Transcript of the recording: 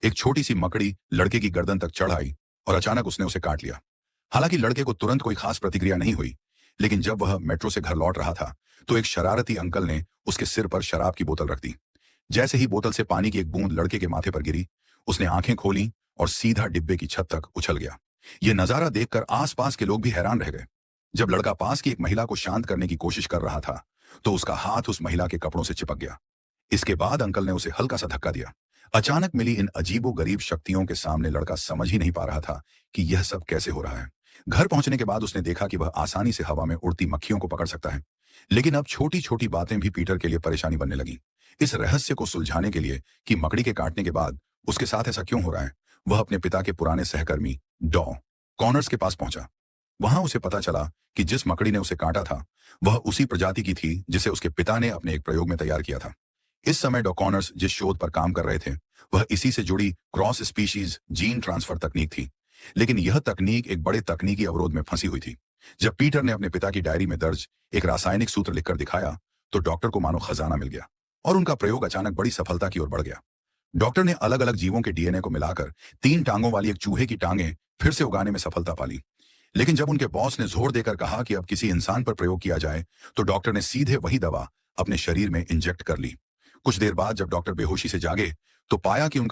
एक छोटी सी मकड़ी लड़के की गर्दन तक चढ़ आई और अचानक उसने उसे काट लिया। हालांकि लड़के को तुरंत कोई खास प्रतिक्रिया नहीं हुई, लेकिन जब वह मेट्रो से घर लौट रहा था तो एक शरारती अंकल ने उसके सिर पर शराब की बोतल रख दी। जैसे ही बोतल से पानी की एक बूंद लड़के के माथे पर गिरी, उसने आंखें खोली और सीधा डिब्बे की छत तक उछल गया। यह नजारा देखकर आसपास के लोग भी हैरान रह गए। जब लड़का पास की एक महिला को शांत करने की कोशिश कर रहा था तो उसका हाथ उस महिला के कपड़ों से चिपक गया। इसके बाद अंकल ने उसे हल्का सा धक्का दिया। अचानक मिली इन अजीबो गरीब शक्तियों के सामने लड़का समझ ही नहीं पा रहा था कि यह सब कैसे हो रहा है। घर पहुंचने के बाद उसने देखा कि वह आसानी से हवा में उड़ती मक्खियों को पकड़ सकता है। लेकिन अब छोटी छोटी बातें भी पीटर के लिए परेशानी बनने लगी। इस रहस्य को सुलझाने के लिए कि मकड़ी के काटने के बाद उसके साथ ऐसा क्यों हो रहा है, वह अपने पिता के पुराने सहकर्मी डॉ कॉनर्स के पास पहुंचा। वहां उसे पता चला कि जिस मकड़ी ने उसे काटा था वह उसी प्रजाति की थी जिसे उसके पिता ने अपने एक प्रयोग में तैयार किया था। इस समय डॉ कॉनर्स जिस शोध पर काम कर रहे थे वह इसी से जुड़ी क्रॉस स्पीशीज जीन ट्रांसफर तकनीक थी। लेकिन यह तकनीक एक बड़े तकनीकी अवरोध में फंसी हुई थी। जब पीटर ने अपने पिता की डायरी में दर्ज एक रासायनिक सूत्र लिखकर दिखाया तो डॉक्टर को मानो खजाना मिल गया और उनका प्रयोग अचानक बड़ी सफलता की ओर बढ़ गया। डॉक्टर ने अलग अलग जीवों के डीएनए को मिलाकर 3 टांगों वाली एक चूहे की टांगें फिर से उगाने में सफलता पाली। लेकिन जब उनके बॉस ने जोर देकर कहा कि अब किसी इंसान पर प्रयोग किया जाए तो डॉक्टर ने सीधे वही दवा अपने शरीर में इंजेक्ट कर ली। कुछ देर बाद जब डॉक्टर बेहोशी से जागे तो पाया कि उनका